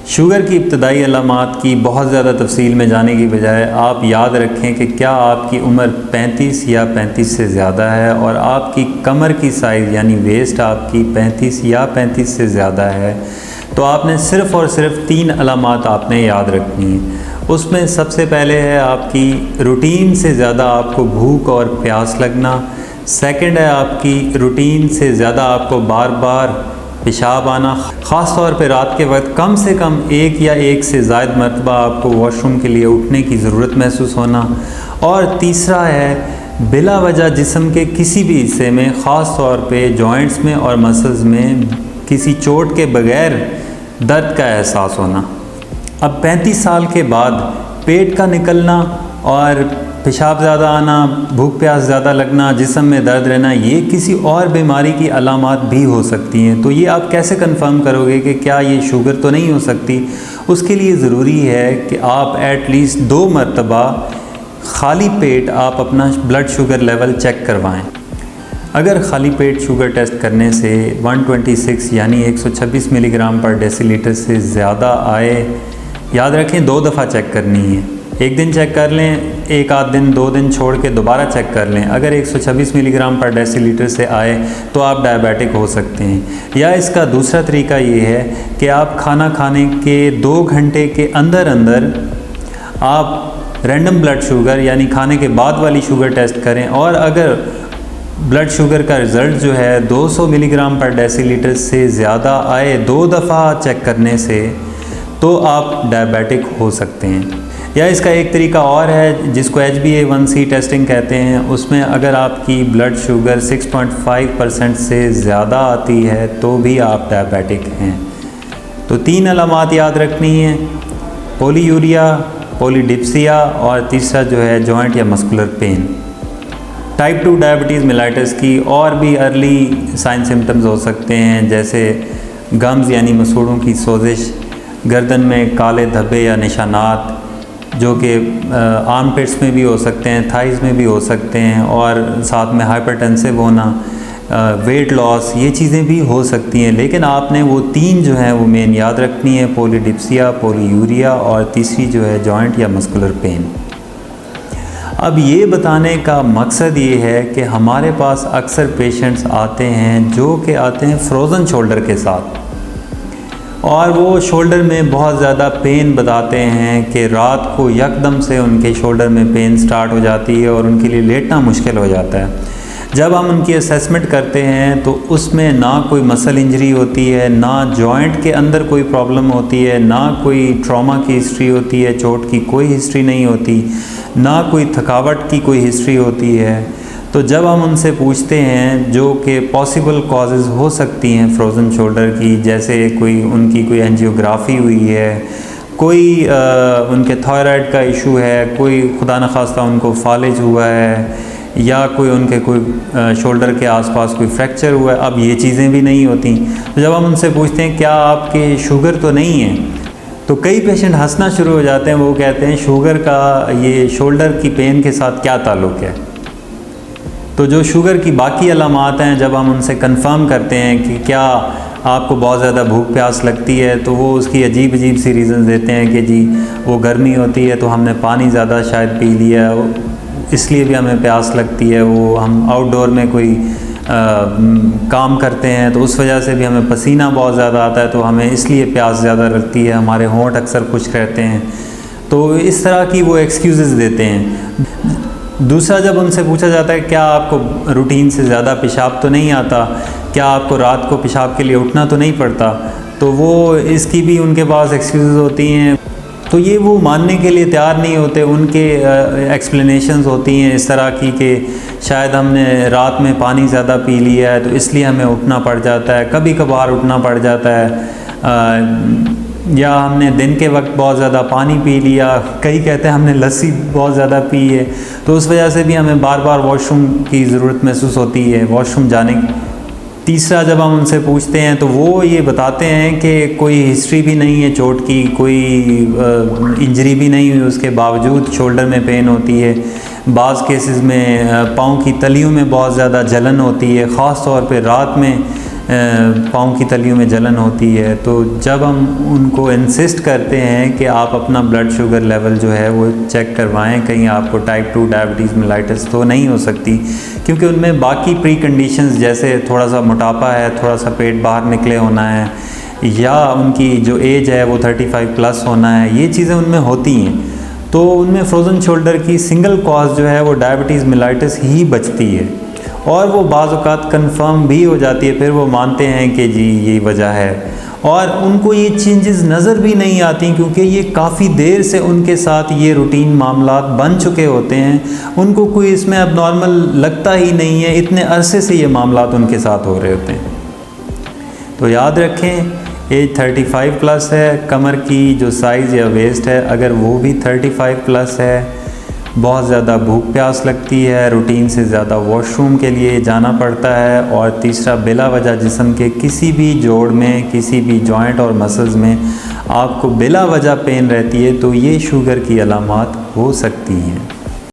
Sugar की इब्तदाई अलामात की बहुत ज़्यादा तफसील में जाने की बजाय आप याद रखें कि क्या आपकी उम्र 35 या 35 से ज़्यादा है और आपकी कमर की साइज़ यानी वेस्ट आपकी 35 या 35 से ज़्यादा है, तो आपने सिर्फ़ और सिर्फ 3 अलामात आपने याद रखनी है। उसमें सबसे पहले है आपकी रूटीन से ज़्यादा आपको भूख और प्यास लगना। सेकंड है आपकी रूटीन से ज़्यादा आपको बार बार पेशाब आना, ख़ास तौर पे रात के वक्त कम से कम एक या एक से ज़ायद मरतबा आपको वॉशरूम के लिए उठने की ज़रूरत महसूस होना। और तीसरा है बिला वजह जिस्म के किसी भी हिस्से में, ख़ास तौर पे जॉइंट्स में और मसल्स में किसी चोट के बग़ैर दर्द का एहसास होना। अब 35 साल के बाद पेट का निकलना और पेशाब ज़्यादा आना, भूख प्यास ज़्यादा लगना, जिस्म में दर्द रहना, ये किसी और बीमारी की अलामात भी हो सकती हैं। तो ये आप कैसे कंफर्म करोगे कि क्या ये शुगर तो नहीं हो सकती? उसके लिए ज़रूरी है कि आप एटलीस्ट 2 मरतबा खाली पेट आप अपना ब्लड शुगर लेवल चेक करवाएं। अगर खाली पेट शुगर टेस्ट करने से 126 यानी 126 मिलीग्राम पर डेसीलीटर से ज़्यादा आए, याद रखें 2 दफ़ा चेक करनी है। एक दिन चेक कर लें, एक आध दिन 2 दिन छोड़ के दोबारा चेक कर लें। अगर 126 मिलीग्राम पर डेसीलीटर से आए तो आप डायबिटिक हो सकते हैं। या इसका दूसरा तरीका ये है कि आप खाना खाने के 2 घंटे के अंदर अंदर आप रैंडम ब्लड शुगर यानी खाने के बाद वाली शुगर टेस्ट करें, और अगर ब्लड शुगर का रिज़ल्ट जो है 200 मिलीग्राम पर डेसीलीटर से ज़्यादा आए 2 दफ़ा चेक करने से, तो आप डायबिटिक हो सकते हैं। या इसका एक तरीका और है जिसको HbA1c टेस्टिंग कहते हैं। उसमें अगर आपकी ब्लड शुगर 6.5% से ज़्यादा आती है तो भी आप डायबिटिक हैं। तो 3 अलामात याद रखनी है, पोलीयूरिया, पोलीडिप्सिया और तीसरा जो है जॉइंट या muscular pain. Type 2 diabetes mellitus की और भी अर्ली साइन सिम्टम्स हो सकते हैं, जैसे गम्स यानी मसूड़ों की सोजिश, गर्दन में काले धब्बे या निशानात जो कि आर्मपिट्स में भी हो सकते हैं, थाइज़ में भी हो सकते हैं, और साथ में हाइपरटेंसिव होना, वेट लॉस, ये चीज़ें भी हो सकती हैं। लेकिन आपने वो 3 जो हैं वो मेन याद रखनी है, पोलीडिप्सिया, पोलीयूरिया और तीसरी जो है जॉइंट या मस्कुलर पेन। अब ये बताने का मकसद ये है कि हमारे पास अक्सर पेशेंट्स आते हैं जो कि आते हैं फ्रोज़न शोल्डर के साथ, और वो शोल्डर में बहुत ज़्यादा पेन बताते हैं कि रात को यकदम से उनके शोल्डर में पेन स्टार्ट हो जाती है और उनके लिए लेटना मुश्किल हो जाता है। जब हम उनकी असेसमेंट करते हैं तो उसमें ना कोई मसल इंजरी होती है, ना जॉइंट के अंदर कोई प्रॉब्लम होती है, ना कोई ट्रॉमा की हिस्ट्री होती है, चोट की कोई हिस्ट्री नहीं होती, ना कोई थकावट की कोई हिस्ट्री होती है। तो जब हम उनसे पूछते हैं जो कि पॉसिबल कॉजेज़ हो सकती हैं फ्रोज़न शोल्डर की, जैसे उनकी कोई एंजियोग्राफी हुई है, कोई उनके थायराइड का इशू है, कोई खुदा न खास्ता उनको फालिज हुआ है, या कोई शोल्डर के आसपास कोई फ्रैक्चर हुआ है, अब ये चीज़ें भी नहीं होती। तो जब हम उनसे पूछते हैं क्या आपके शुगर तो नहीं है, तो कई पेशेंट हंसना शुरू हो जाते हैं। वो कहते हैं शुगर का ये शोल्डर की पेन के साथ क्या ताल्लुक़ है। तो जो शुगर की बाकी अलामात हैं, जब हम उनसे कंफर्म करते हैं कि क्या आपको बहुत ज़्यादा भूख प्यास लगती है, तो वो उसकी अजीब अजीब सी रीज़न देते हैं कि जी वो गर्मी होती है तो हमने पानी ज़्यादा शायद पी लिया, इसलिए भी हमें प्यास लगती है, वो हम आउटडोर में कोई काम करते हैं तो उस वजह से भी हमें पसीना बहुत ज़्यादा आता है तो हमें इसलिए प्यास ज़्यादा लगती है, हमारे होंठ अक्सर खुश्क रहते हैं। तो इस तरह की वो एक्सक्यूज़ेस देते हैं। दूसरा, जब उनसे पूछा जाता है क्या आपको रूटीन से ज़्यादा पेशाब तो नहीं आता, क्या आपको रात को पेशाब के लिए उठना तो नहीं पड़ता, तो वो इसकी भी उनके पास एक्सक्यूज़ होती हैं। तो ये वो मानने के लिए तैयार नहीं होते। उनके एक्सप्लेनेशंस होती हैं इस तरह की कि शायद हमने रात में पानी ज़्यादा पी लिया है तो इसलिए हमें उठना पड़ जाता है, कभी कभार उठना पड़ जाता है, या हमने दिन के वक्त बहुत ज़्यादा पानी पी लिया, कई कहते हैं हमने लस्सी बहुत ज़्यादा पी है, तो उस वजह से भी हमें बार बार वॉशरूम की ज़रूरत महसूस होती है, वॉशरूम जाने की। तीसरा, जब हम उनसे पूछते हैं तो वो ये बताते हैं कि कोई हिस्ट्री भी नहीं है चोट की, कोई इंजरी भी नहीं हुई, उसके बावजूद शोल्डर में पेन होती है। बाज़ केसेस में पाँव की तलियों में बहुत ज़्यादा जलन होती है, ख़ास तौर पे रात में पाँव की तलियों में जलन होती है, तो जब हम उनको इंसिस्ट करते हैं कि आप अपना ब्लड शुगर लेवल जो है वो चेक करवाएं, कहीं आपको टाइप 2 डायबिटीज़ मेलाइटिस तो नहीं हो सकती, क्योंकि उनमें बाकी प्री कंडीशंस जैसे थोड़ा सा मोटापा है, थोड़ा सा पेट बाहर निकले होना है, या उनकी जो एज है वो 35 प्लस होना है, ये चीज़ें उनमें होती हैं। तो उनमें फ्रोज़न शोल्डर की सिंगल कॉज जो है वो डायबिटीज़ मेलाइटिस ही बचती है, और वो बाज़ औक़ात कंफर्म भी हो जाती है, फिर वो मानते हैं कि जी यही वजह है, और उनको ये चेंजेस नज़र भी नहीं आती, क्योंकि ये काफ़ी देर से उनके साथ ये रूटीन मामलात बन चुके होते हैं, उनको कोई इसमें अब नॉर्मल लगता ही नहीं है, इतने अरसे से ये मामलात उनके साथ हो रहे होते हैं। तो याद रखें, एज 35 प्लस है, कमर की जो साइज़ या वेस्ट है अगर वो भी 35 प्लस है, बहुत ज़्यादा भूख प्यास लगती है, रूटीन से ज़्यादा वॉशरूम के लिए जाना पड़ता है, और तीसरा बिला वजह जिस्म के किसी भी जोड़ में, किसी भी जॉइंट और मसल्स में आपको बिला वजह पेन रहती है, तो ये शुगर की अलामात हो सकती हैं।